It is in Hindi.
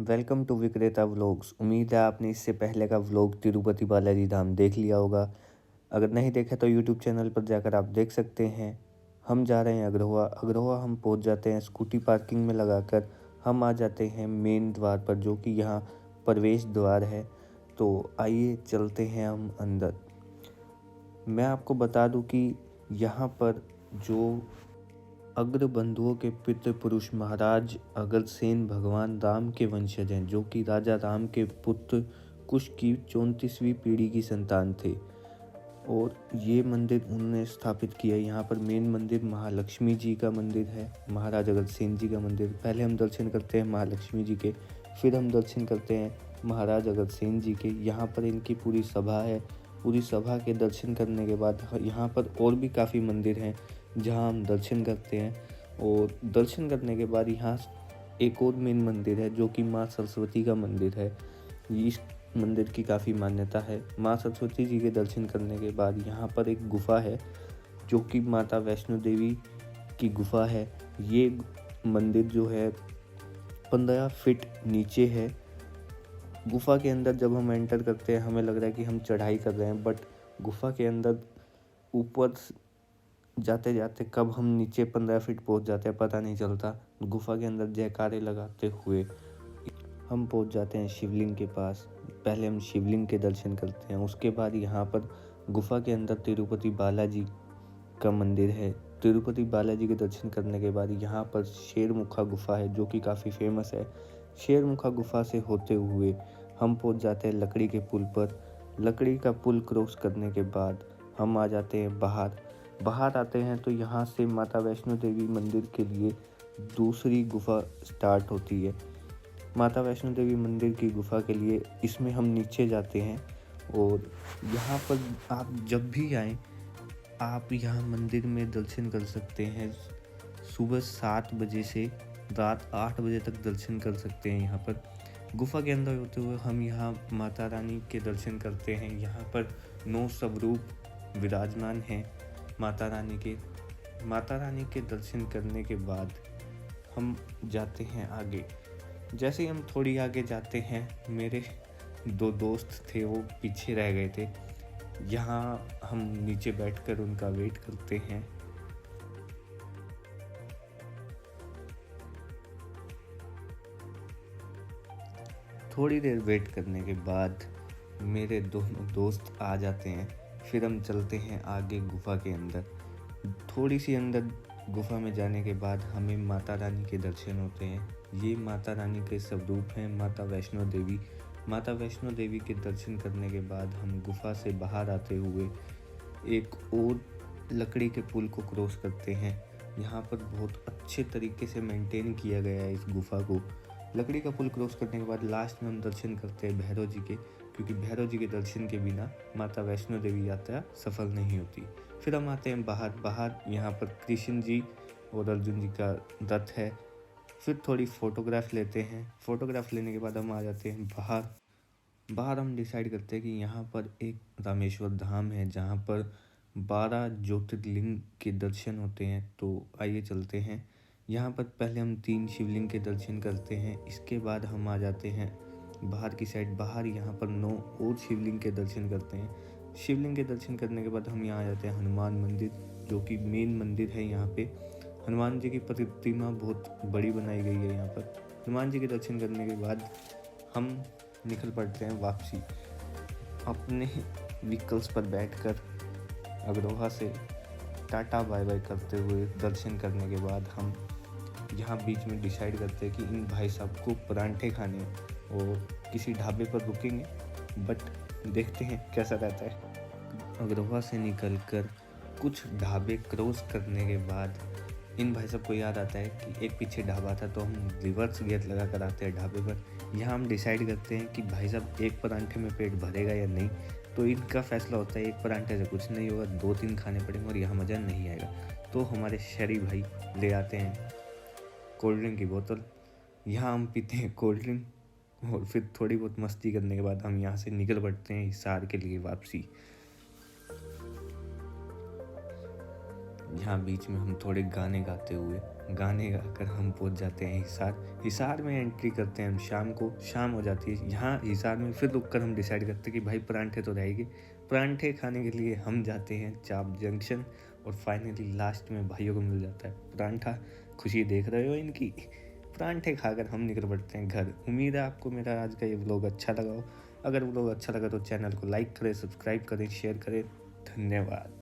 वेलकम टू विक्रेता व्लॉग्स। उम्मीद है आपने इससे पहले का व्लॉग तिरुपति बालाजी धाम देख लिया होगा। अगर नहीं देखा तो यूट्यूब चैनल पर जाकर आप देख सकते हैं। हम जा रहे हैं अग्रहोवा। अग्रहोवा हम पहुंच जाते हैं, स्कूटी पार्किंग में लगाकर हम आ जाते हैं मेन द्वार पर, जो कि यहाँ प्रवेश द्वार है। तो आइए चलते हैं हम अंदर। मैं आपको बता दूं कि यहाँ पर जो अग्र बंधुओं के पितृ पुरुष महाराज अग्रसेन भगवान राम के वंशज हैं, जो कि राजा राम के पुत्र कुश की 34वीं पीढ़ी की संतान थे। और ये मंदिर उन्होंने स्थापित किया। यहाँ पर मेन मंदिर महालक्ष्मी जी का मंदिर है, महाराज अग्रसेन जी का मंदिर। पहले हम दर्शन करते हैं महालक्ष्मी जी के, फिर हम दर्शन करते हैं महाराज अग्रसेन जी के। यहाँ पर इनकी पूरी सभा है। पूरी सभा के दर्शन करने के बाद यहाँ पर और भी काफ़ी मंदिर हैं जहाँ हम दर्शन करते हैं। और दर्शन करने के बाद यहाँ एक और मेन मंदिर है जो कि माँ सरस्वती का मंदिर है। इस मंदिर की काफ़ी मान्यता है। माँ सरस्वती जी के दर्शन करने के बाद यहाँ पर एक गुफा है जो कि माता वैष्णो देवी की गुफा है। ये मंदिर जो है 15 फीट नीचे है। गुफा के अंदर जब हम एंटर करते हैं हमें लग रहा है कि हम चढ़ाई कर रहे हैं, बट गुफा के अंदर ऊपर जाते जाते कब हम नीचे 15 फीट पहुंच जाते हैं पता नहीं चलता। गुफा के अंदर जयकारे लगाते हुए हम पहुंच जाते हैं शिवलिंग के पास। पहले हम शिवलिंग के दर्शन करते हैं, उसके बाद यहाँ पर गुफा के अंदर तिरुपति बालाजी का मंदिर है। तिरुपति बालाजी के दर्शन करने के बाद यहाँ पर शेरमुखा गुफा है जो कि काफ़ी फेमस है। शेरमुखा गुफा से होते हुए हम पहुँच जाते हैं लकड़ी के पुल पर। लकड़ी का पुल क्रॉस करने के बाद हम आ जाते हैं बाहर आते हैं तो यहाँ से माता वैष्णो देवी मंदिर के लिए दूसरी गुफा स्टार्ट होती है। माता वैष्णो देवी मंदिर की गुफा के लिए इसमें हम नीचे जाते हैं। और यहाँ पर आप जब भी आएँ आप यहाँ मंदिर में दर्शन कर सकते हैं। सुबह 7 बजे से रात 8 बजे तक दर्शन कर सकते हैं। यहाँ पर गुफा के अंदर होते हुए हम यहाँ माता रानी के दर्शन करते हैं। यहाँ पर 9 स्वरूप विराजमान हैं माता रानी के। माता रानी के दर्शन करने के बाद हम जाते हैं आगे। जैसे ही हम थोड़ी आगे जाते हैं मेरे 2 दोस्त थे वो पीछे रह गए थे। यहाँ हम नीचे बैठकर उनका वेट करते हैं। थोड़ी देर वेट करने के बाद मेरे दोनों दोस्त आ जाते हैं। फिर हम चलते हैं आगे गुफा के अंदर। थोड़ी सी अंदर गुफा में जाने के बाद हमें माता रानी के दर्शन होते हैं। ये माता रानी के स्वरूप हैं माता वैष्णो देवी। माता वैष्णो देवी के दर्शन करने के बाद हम गुफा से बाहर आते हुए एक और लकड़ी के पुल को क्रॉस करते हैं। यहाँ पर बहुत अच्छे तरीके से मेंटेन किया गया है इस गुफा को। लकड़ी का पुल क्रॉस करने के बाद लास्ट में हम दर्शन करते हैं भैरव जी के, क्योंकि भैरव जी के दर्शन के बिना माता वैष्णो देवी यात्रा सफल नहीं होती। फिर हम आते हैं बाहर यहाँ पर कृष्ण जी और अर्जुन जी का रथ है। फिर थोड़ी फ़ोटोग्राफ लेते हैं। फ़ोटोग्राफ लेने के बाद हम आ जाते हैं बाहर हम डिसाइड करते हैं कि यहाँ पर एक रामेश्वर धाम है जहाँ पर 12 ज्योतिर्लिंग के दर्शन होते हैं। तो आइए चलते हैं। यहाँ पर पहले हम 3 शिवलिंग के दर्शन करते हैं। इसके बाद हम आ जाते हैं बाहर की साइड। बाहर यहाँ पर 9 और शिवलिंग के दर्शन करते हैं। शिवलिंग के दर्शन करने के बाद हम यहाँ आ जाते हैं हनुमान मंदिर, जो कि मेन मंदिर है। यहाँ पे हनुमान जी की प्रतिमा बहुत बड़ी बनाई गई है। यहाँ पर हनुमान जी के दर्शन करने के बाद हम निकल पड़ते हैं वापसी। अपने व्हीकल्स पर बैठकर अग्रोहा से टाटा बाय बाय करते हुए दर्शन करने के बाद हम यहाँ बीच में डिसाइड करते हैं कि इन भाई साहब को परांठे खाने हैं और किसी ढाबे पर रुकेंगे, बट देखते हैं कैसा रहता है। अग्रोहा से निकलकर कुछ ढाबे क्रॉस करने के बाद इन भाई साहब को याद आता है कि एक पीछे ढाबा था, तो हम रिवर्स गियर लगा कर आते हैं ढाबे पर। यहाँ हम डिसाइड करते हैं कि भाई साहब एक परांठे में पेट भरेगा या नहीं। तो इनका फैसला होता है एक परांठे से कुछ नहीं होगा, 2-3 खाने पड़ेंगे और यहाँ मज़ा नहीं आएगा। तो हमारे शरी भाई ले आते हैं कोल्ड ड्रिंक की बोतल। यहाँ हम पीते हैं कोल्ड ड्रिंक और फिर थोड़ी बहुत मस्ती करने के बाद हम यहाँ से निकल पड़ते हैं हिसार के लिए वापसी। यहाँ बीच में हम थोड़े गाने गाते हुए गाने गाकर हम पहुँच जाते हैं हिसार। हिसार में एंट्री करते हैं हम शाम को, शाम हो जाती है। यहाँ हिसार में फिर रुक कर हम डिसाइड करते हैं कि भाई परांठे तो रहेंगे। परांठे खाने के लिए हम जाते हैं चाप जंक्शन और फाइनली लास्ट में भाइयों को मिल जाता है परांठा। खुशी देख रहे हो इनकी। परांठे खाकर हम निकल पड़ते हैं घर। उम्मीद है आपको मेरा आज का ये व्लॉग अच्छा लगा हो। अगर व्लॉग अच्छा लगा तो चैनल को लाइक करें, सब्सक्राइब करें, शेयर करें। धन्यवाद।